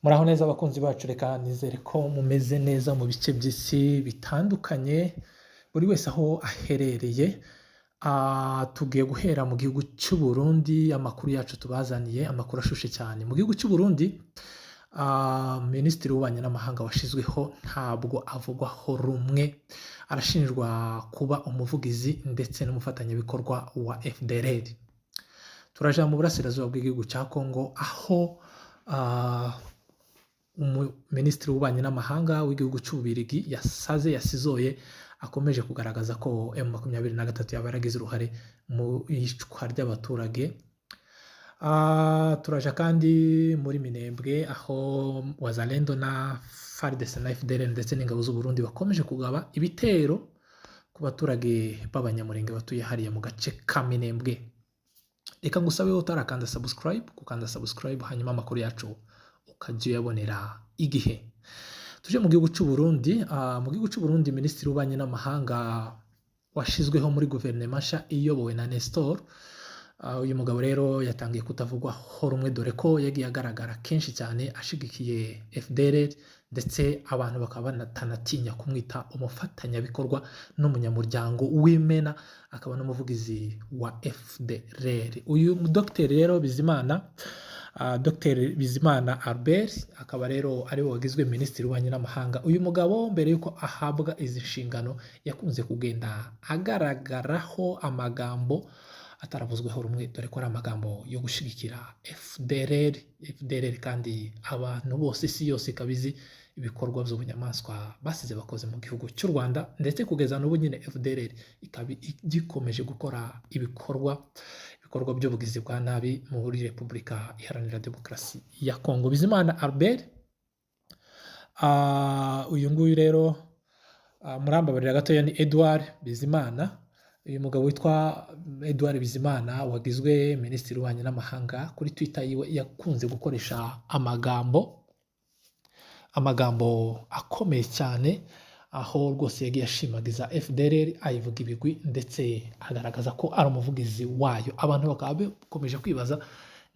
Muraho neza abakunzi bacu, reka nizere ko mumeze neza mu bice by'isi bitandukanye, buri wese aho aherereye. Tugiye guhera mu gihugu cy'u Burundi, amakuru yacu tubazaniye, amakuru ashushe cyane. Mu gihugu cy'u Burundi, Minisitiri w'Ububanyi n'Amahanga washyizweho ntabwo avugwaho rumwe, arashinjwa kuba umuvugizi ndetse n'umufatanyabikorwa wa FDLR. Turaja mu burasirazuba bw'igihugu cya Kongo, aho Minisitiri w'Ububanyi n'Amahanga w'igihugu cy'Ububirigi yasizoye akomeje kugaragaza ko M23 yaba yaragize uruhare mu iyicwa ry'abaturage. Turaja kandi muri Minembwe, aho Wazalendo na FARDC na FDLR ndetse n'ingabo z'u Burundi bakomeje kugaba ibitero ku baturage b'abanyamurenge batuye hariya mu gace ka Minembwe. Reka ngusabe utarakanda subscribe, kukanda subscribe, hanyuma amakuru yacu ukajya uyabonera igihe. Tuje mu gihugu cy'u Burundi. Mu gihugu cy'u Burundi, Minisitiri w'Ububanyi n'Amahanga washizweho muri guverinoma nshya iyobowe na Nestor. Uyu mugabo rero yatangiye kutavugwaho rumwe, dore ko yagiye agaragara kenshi cyane ashigikiye FDLR, ndetse abantu bakaba banatanatinya kumwita umufatanyabikorwa n'umunyamuryango w'imena, akaba n'umuvugizi wa FDLR. Uyu Dr. rero Bizimana, Dr. Bizimana Albert, akaba rero ari we wagizwe Minisitiri w'Ububanyi n'Amahanga. Uyu mugabo mbere yuko ahabwa izi nshingano yakunze kugenda agaragaraho amagambo ataravuzweho rumwe, dore ko ari amagambo yo gushigikira FDLR kandi abantu bose, isi yose ikabizi ibikorwa by'ubunyamaswa basize bakoze mu gihugu cy'u Rwanda, ndetse kugeza n'ubu nyine FDLR ikaba gikomeje gukora ibikorwa by'ubugizi bwa nabi muri Repubulika Iharanira Demokarasi ya Kongo. Bizimana Albert, uyu nguyu rero murambabarira gatoya, ni Edouard Bizimana. Uyu mugabo witwa Edouard Bizimana wagizwe Minisitiri w'Ububanyi n'Amahanga, kuri Twitter yiwe yakunze gukoresha amagambo akomeye cyane, aho rwose yagiye ashimagiza FDLR, ayivuga ibigwi ndetse agaragaza ko ari umuvugizi wayo. Abantu bakaba bakomeje kwibaza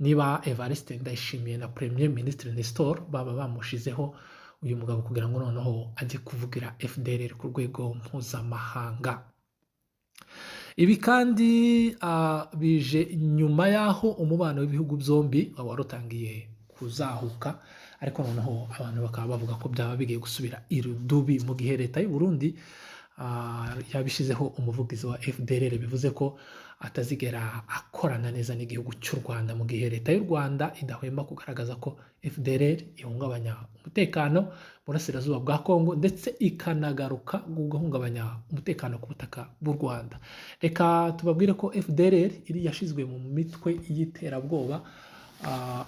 niba Evariste Ndayishimiye na Premier Ministre Nestor baba bamushizeho uyu mugabo kugira ngo noneho ajye kuvugira FDLR ku rwego mpuzamahanga. Ibi kandi bije nyuma y'aho umubano w'ibihugu byombi wari utangiye kuzahuka, ariko noneho abantu bakaba bavuga ko byaba bigiye gusubira irudubi, mu gihe leta y'u Burundi yabishizeho umuvugizi wa FDLR, bivuze ko atazigera akorana neza n'igihugu cy'u Rwanda, mu gihe leta y'u Rwanda idahwema kugaragaza ko FDLR ihungabanya umutekano mu burasirazuba bwa Kongo, ndetse ikanagaruka guhungabanya umutekano ku butaka bw'u Rwanda. Reka tubabwire ko FDLR iri yashizwe mu mitwe y'iterabwoba.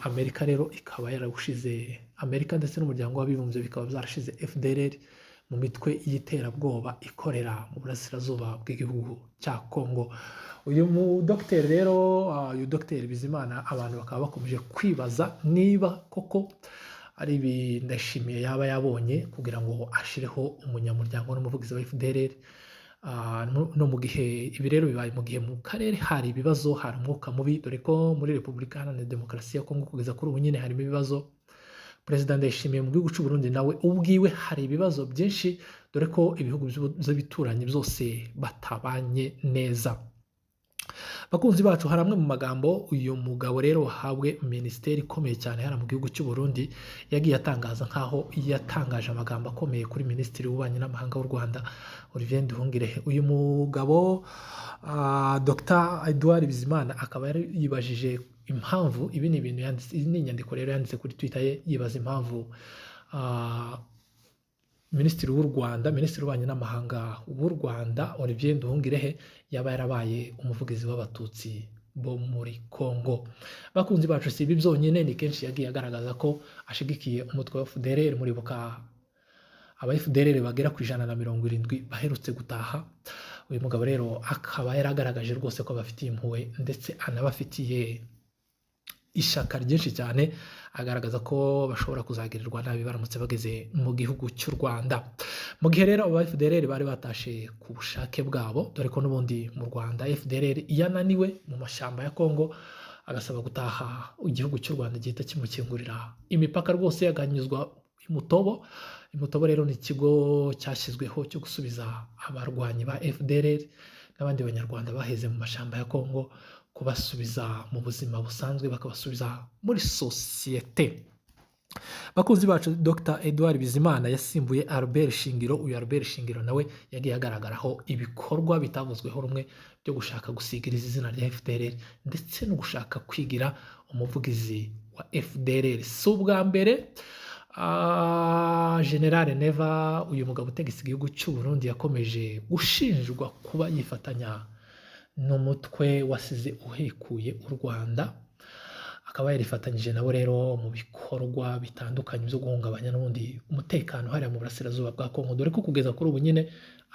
Amerika rero ikaba yarawushize, Amerika ndetse n'umuryango w'abibumbye bikaba byarashize FDLR mu mitwe y'iterabwoba ikorera mu burasirazuba bw'igihugu cya Kongo. Uyu Dr. rero, uyu Dr. Bizimana, abantu bakaba bakomeje kwibaza niba koko ari ibi Ndayishimiye yaba yabonye kugira ngo ashireho umunyamuryango n'umuvugizi wa FDLR. No mu gihe ibi rero bibaye mu gihe mu karere hari ibibazo, hari umwuka mubi, dore ko muri Repubulika Iharanira Demokarasi ya Kongo kugeza kuri ubu nyine harimo ibibazo. Perezida Ndayishimiye mu gihugu cy'u Burundi nawe ubwiwe hari ibibazo byinshi, dore ko ibihugu by'abituranyi byose batabanye neza. Bakunzi bacu, hari amwe mu magambo uyu mugabo rero wahabwe minisiteri ikomeye cyane hano mu gihugu cy'u Burundi yagiye atangaza, nkaho yatangaje amagambo akomeye kuri Minisitiri w'Ububanyi n'Amahanga w'u Rwanda Olivier Nduhungirehe. Uyu mugabo Dr. Edouard Bizimana akaba yibajije impamvu, ibi ni ibintu yanditse, ni inyandiko rero yanditse kuri Twitter ye, yibaza impamvu Minisitiri w'Ububanyi n'Amahanga w'u Rwanda Olivier Nduhungirehe yaba yarabaye umuvugizi w'abatutsi bo muri Kongo. Bakunzi bacu, si ibi byonyine, ni kenshi yagiye agaragaza ko ashigikiye umutwe wa FDLR. Muribuka aba FDLR bagera ku 170 baherutse gutaha. Uyu mugabo rero akaba yaragaragaje rwose ko bafitiye impuhwe ndetse anabafitiye ishaka ryinshi cyane, agaragaza ko bashobora kuzagirirwa nabi baramutse bageze mu gihugu cy'u Rwanda. Mu gihe rero aba FDLR bari batashe ku bushake bwabo, dore ko n'ubundi mu Rwanda FDLR yananiwe mu mashyamba ya Kongo, agasaba gutaha igihugu cy'u Rwanda gihita kimukingurira imipaka rwose aganyuzwa Imutobo. Imutobo rero ni ikigo cyashyizweho cyo gusubiza abarwanyi ba FDLR n'abandi banyarwanda baheze mu mashyamba ya Kongo, kubasubiza mu buzima busanzwe, bakabasubiza muri sosiyete. Bakunzi bacu, Dr Edouard Bizimana yasimbuye Albert Shingiro. Uyu Albert Shingiro nawe yagiye agaragaraho ibikorwa bitavuzweho rumwe byo gushaka gusigiriza izina rya FDLR ndetse no gushaka kwigira umuvugizi wa FDLR. Si ubwa mbere General Neva, uyu mugabo utegetse igihugu cy'u Burundi, yakomeje gushinjwa kuba yifatanya n'umutwe wasize uhekuye u Rwanda, akaba yarifatanyije nabo rero mu bikorwa bitandukanye byo guhungabanya n'ubundi umutekano hariya mu burasirazuba bwa Kongo, dore ko kugeza kuri ubu nyine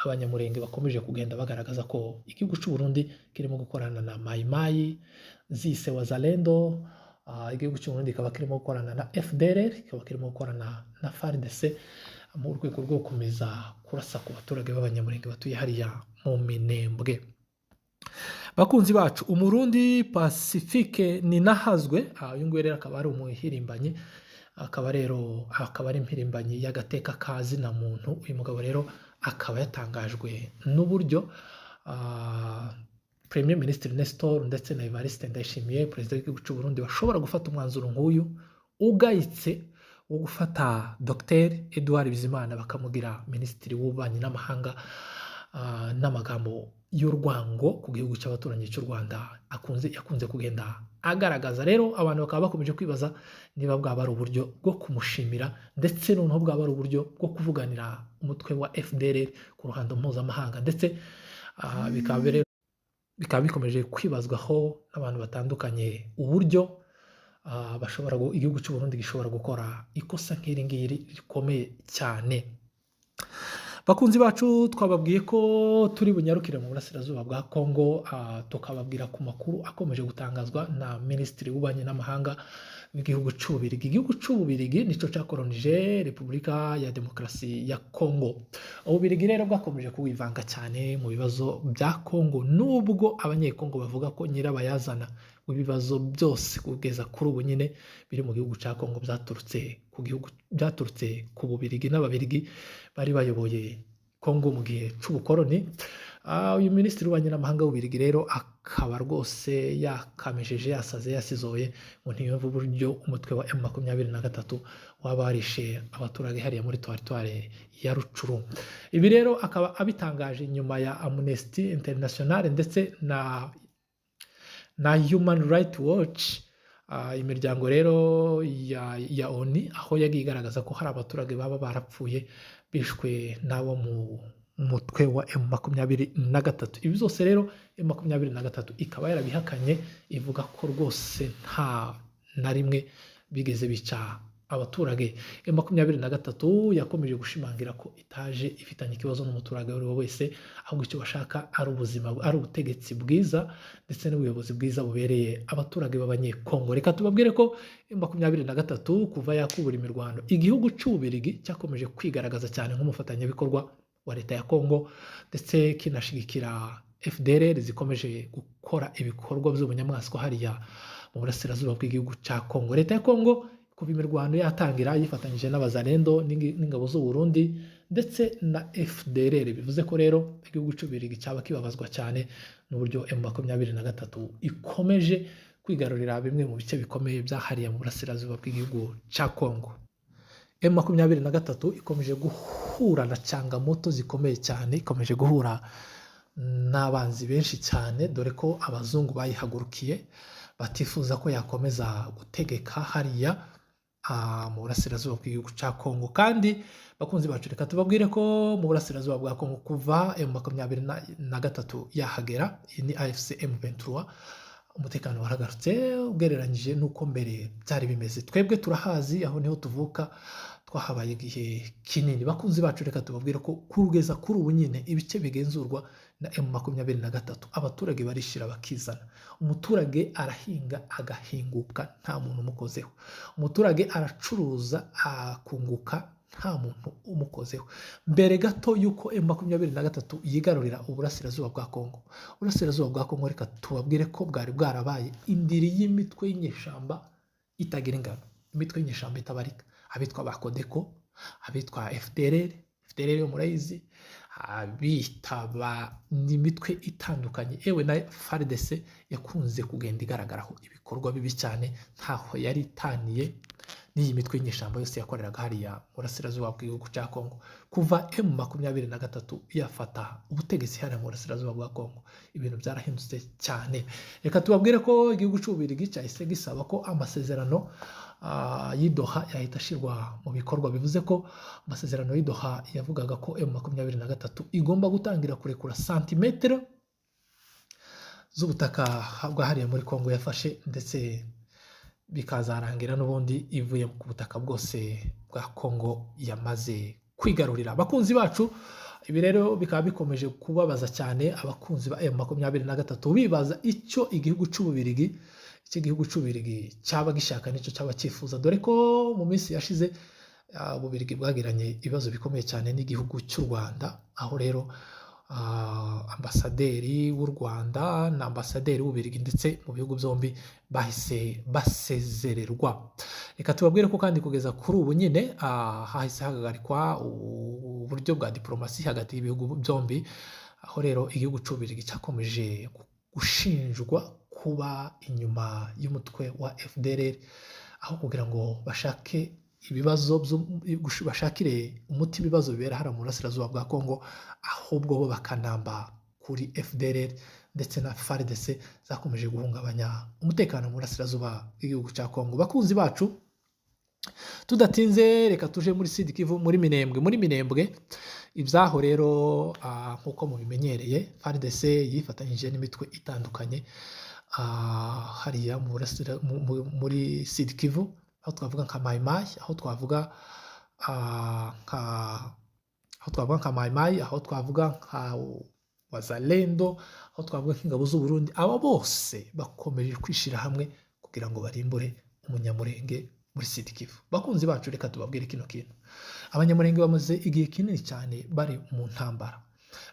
abanyamurenge bakomeje kugenda bagaragaza ko igihugu cy'u Burundi kirimo gukorana na Mayimayi zise Wazalendo. Igihugu cy'u Burundi kikaba kirimo gukorana na FDLR, kikaba kirimo gukorana na FARDC mu rwego rwo gukomeza kurasa ku baturage b'abanyamurenge batuye hariya mu Minembwe. Bakunzi bacu, Umurundi Pacifique Ninahazwe, uyu nguyu rero akaba ari umuhirimbanyi, akaba ari impirimbanyi y'agateka ka zina muntu. Uyu mugabo rero akaba yatangajwe n'uburyo Premier Ministre Nestor ndetse na Evariste Ndayishimiye, perezida w'igihugu cy'u Burundi, bashobora gufata umwanzuro nk'uyu ugayitse wo gufata Dr Edouard Bizimana bakamugira Minisitiri w'Ububanyi n'Amahanga, n'amagambo y'urwango ku gihugu cy'abaturanyi cy'u Rwanda yakunze kugenda agaragaza. Rero abantu bakaba bakomeje kwibaza niba bwaba ari uburyo bwo kumushimira ndetse noneho bwaba ari uburyo bwo kuvuganira umutwe wa FDLR ku ruhando mpuzamahanga, ndetse bikaba bikomeje kwibazwaho n'abantu batandukanye uburyo igihugu cy'u Burundi gishobora gukora ikosa nk'iri ngiri rikomeye cyane. Bakunzi bacu, twababwiye ko turi bunyarukire mu burasirazuba bwa Kongo, tukababwira ku makuru akomeje gutangazwa na Minisitiri w'Ububanyi n'Amahanga w'igihugu cy'Ububirigi. Igihugu cy'Ububirigi nicyo cyakolonije Repubulika ya Demokarasi ya Kongo. Ububirigi rero bwakomeje kuwivanga cyane mu bibazo bya Kongo, nubwo abanyekongo bavuga ko nyirabayazana w'ibibazo byose kugeza kuri ubu nyine biri mu gihugu cya Kongo byaturutse ku Bubirigi n'Ababirigi bari bayoboye Kongo mu gihe cy'ubukoloni. Uyu Minisitiri w'Ububanyi n'Amahanga w'Ububirigi rero akaba rwose yakamejeje, yasaze, yasizoye ngo ntiyumve uburyo umutwe wa M23 waba warishe abaturage hariya muri teritwari ya Rucuru. Ibi rero akaba abitangaje nyuma ya Amnesty International ndetse na Human Rights Watch, imiryango rero ya ONU, aho yagiye igaragaza ko hari abaturage baba barapfuye bishwe n'abo mu mutwe wa M23. Ibi byose rero M23 ikaba yarabihakanye, ivuga ko rwose nta na rimwe bigeze bica abaturage. M23 yakomeje gushimangira ko itaje ifitanye ikibazo n'umuturage uwo ari we wese, ahubwo icyo bashaka ari ubuzima, ari ubutegetsi bwiza ndetse n'ubuyobozi bwiza bubereye abaturage b'abanyekongo. Reka tubabwire ko M23 kuva yakubura imirwano, igihugu cy'Ububirigi cyakomeje kwigaragaza cyane nk'umufatanyabikorwa wa leta ya Kongo, ndetse kinashigikira FDLR zikomeje gukora ibikorwa by'ubunyamwaswa hariya mu burasirazuba bw'igihugu cya Kongo. Leta ya Kongo kuva imirwano yatangira yifatanyije n'Abazalendo n'ingabo z'u Burundi ndetse na FDLR, bivuze ko rero igihugu cy'Ububirigi cyaba kibabazwa cyane n'uburyo M23 ikomeje kwigarurira bimwe mu bice bikomeye byahariye mu burasirazuba bw'igihugu cya Kongo. M23 ikomeje guhura na changamoto zikomeye cyane, ikomeje guhura n'abanzi benshi cyane, dore ko abazungu bayihagurukiye batifuza ko yakomeza gutegeka hariya mu burasirazuba bw'igihugu cya Kongo. Kandi bakunzi bacu, reka tubabwire ko mu burasirazuba bwa Kongo kuva M23 yahagera, iyi ni AFC M23, umutekano waragarutse ugereranyije n'uko mbere byari bimeze. Twebwe turahazi, aho niho tuvuka, twahabaye igihe kinini. Bakunzi bacu, reka tubabwire ko kugeza kuri ubu nyine ibice bigenzurwa na M23 abaturage barishira bakizana. Umuturage arahinga agahinguka nta muntu umukozeho, umuturage aracuruza akunguka nta muntu umukozeho. Mbere gato y'uko M23 yigarurira uburasirazuba bwa Kongo, uburasirazuba bwa Kongo reka tubabwire ko bwari bwarabaye indiri y'imitwe y'inyeshamba itagira ingano, imitwe y'inyeshamba itabarika, abitwa ba Kodeko, abitwa FDLR yo murayizi, abitaba n'imitwe itandukanye, ewe na FARDC yakunze kugenda igaragaraho ibikorwa bibi cyane, ntaho yari itaniye n'iyi mitwe y'inyeshamba yose yakoreraga hariya mu burasirazuba bw'igihugu cya Kongo. Kuva M23 yafata ubutegetsi hariya mu burasirazuba bwa Kongo, ibintu byarahindutse cyane. Reka tubabwire ko igihugu cy'Ububiligi cyahise gisaba ko amasezerano y'Idoha yahita ashyirwa mu bikorwa. Bivuze ko amasezerano y'Idoha yavugaga ko M23 igomba gutangira kurekura santimetero z'ubutaka bwa hariya muri Kongo yafashe, ndetse bikazarangira n'ubundi ivuye ku butaka bwose bwa Kongo yamaze kwigarurira. Abakunzi bacu, ibi rero bikaba bikomeje kubabaza cyane abakunzi ba M23, bibaza icyo igihugu cy'Ububiligi cyaba gishaka n'icyo cyaba cyifuza, dore ko mu minsi yashize Ububiligi bwagiranye ibibazo bikomeye cyane n'igihugu cy'u Rwanda, aho rero ambasaderi w'u Rwanda na ambasaderi w'Ububiligi ndetse mu bihugu byombi bahise basezererwa. Reka tubabwire ko kandi kugeza kuri ubu nyine hahise hahagarikwa uburyo bwa diplomasi hagati y'ibihugu byombi, aho rero igihugu cy'Ububiligi cyakomeje gushinjwa kuba inyuma y'umutwe wa FDLR, aho kugira ngo bashakire umuti ibibazo bibera hariya mu burasirazuba bwa Kongo, ahubwo bo bakanamba kuri FDLR ndetse na FARDC zakomeje guhungabanya umutekano mu burasirazuba bw'igihugu cya Kongo. Bakunzi bacu, tudatinze reka tuje muri Sud Kivu, muri Minembwe. Ibyaho rero nk'uko mubimenyereye, FARDC yifatanyije n'imitwe itandukanye hariya muri Sud Kivu, aho twavuga nka Mai, aho twavuga nka Mai, aho twavuga nka Wazalendo, aho twavuga nk'ingabo z'u Burundi. Aba bose bakomeje kwishyira hamwe kugira ngo barimbure umunyamurenge muri Sud Kivu. Bakunzi bacu, reka tubabwire kino kintu. Abanyamurenge bamaze igihe kinini cyane bari mu ntambara.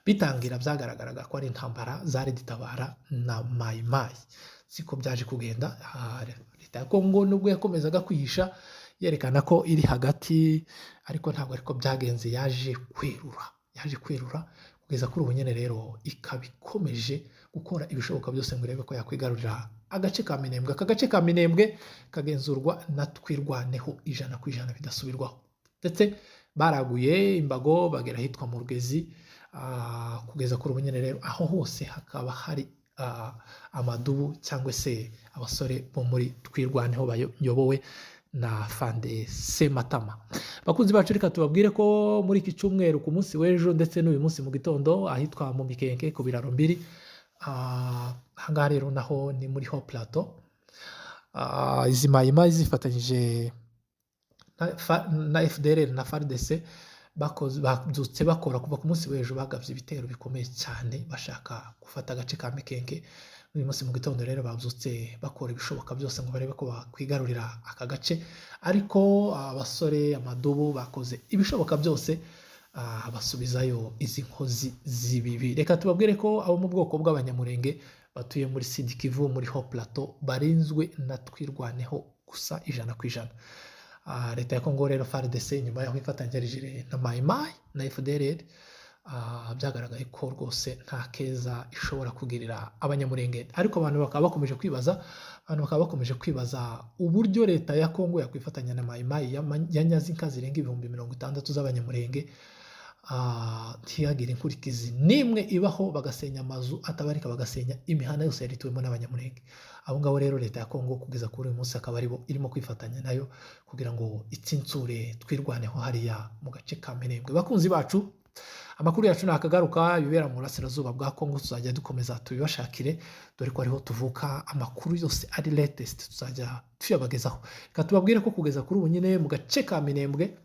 Bitangira byagaragaraga ko ari intambara zari ditabara na Mai. Siko byaje kugenda. Leta ya Kongo nubwo yakomezaga kwihisha yerekana ko iri hagati, ariko ntabwo ariko byagenze. Yaje kwerura kugeza kuri ubu nyine rero ikaba ikomeje gukora ibishoboka byose ngo irebe ko yakwigarurira agace ka Minembwe. Aka gace ka Minembwe kagenzurwa na Twirwaneho 100% bidasubirwaho, ndetse baraguye imbago bagera ahitwa mu Rugezi. Kugeza kuri ubu nyine rero aho hose hakaba hari amadubu cyangwa se abasore bo muri Twirwaneho bayobowe na Fande Sematama. Bakunzi bacu, reka tubabwire ko muri iki cyumweru ku munsi w'ejo ndetse n'uyu munsi mu gitondo ahitwa mu Mikenke ku biraro mbiri, ahangaha rero naho ni muri Haut Plateau, izi Mai zifatanyije na FDLR na FARDC babyutse bakora kuva ku munsi w'ejo, bagabye ibitero bikomeye cyane bashaka gufata agace ka Mikenke. Uyu munsi mu gitondo rero babyutse bakora ibishoboka byose ngo barebe ko bakwigarurira aka gace, ariko abasore amadubu bakoze ibishoboka byose basubizayo izi nkozi z'ibibi. Reka tubabwire ko abo mu bwoko bw'abanyamurenge batuye muri Sud Kivu muri Haut Plateau barinzwe na Twirwaneho gusa 100%. Leta ya Kongo rero FARDC nyuma yaho ifatanyije na Mai na FDLR, byagaragaye ko rwose nta keza ishobora kugirira abanyamurenge. Ariko abantu bakaba bakomeje kwibaza uburyo leta ya Kongo yakwifatanya na Mai yanyaze inka zirenga 60,000 z'abanyamurenge, ntiyagire inkurikizi nimwe ibaho, bagasenya amazu atabarika, bagasenya imihanda yose yari ituwemo n'abanyamurenge. Abo ngabo rero leta ya Kongo kugeza kuri uyu munsi akaba aribo irimo kwifatanya nayo kugira ngo itsinsure Twirwaneho hariya mu gace ka Minembwe. Bakunzi bacu, amakuru yacu nakagaruka ibibera mu burasirazuba bwa Kongo tuzajya dukomeza tubibashakire, dore ko ariho tuvuka amakuru yose ari latest tuzajya tuyabagezaho. Reka tubabwire ko kugeza kuri ubu nyine mu gace ka Minembwe,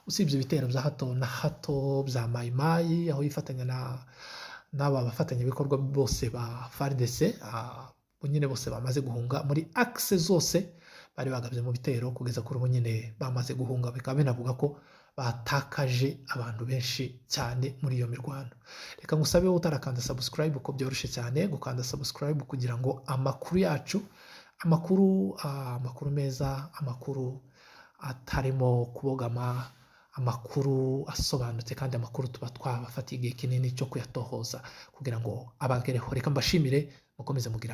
usibye ibitero bya hato na hato bya Mai aho yifatanya n'aba bafatanyabikorwa bose ba FARDC, nyine bose bamaze guhunga muri axe zose bari bagabye mu bitero kugeza kuri ubu nyine bamaze guhunga, bikaba binavuga ko batakaje abantu benshi cyane muri iyo mirwano. Reka ngusabe wowe utarakanda subscribe, uko byoroshye cyane gukanda subscribe kugira ngo amakuru yacu, amakuru meza, amakuru atarimo kubogama, amakuru asobanutse kandi amakuru tuba twabafatiye igihe kinini cyo kuyatohoza kugira ngo abagereho. Reka mbashimire, mukomeze mugira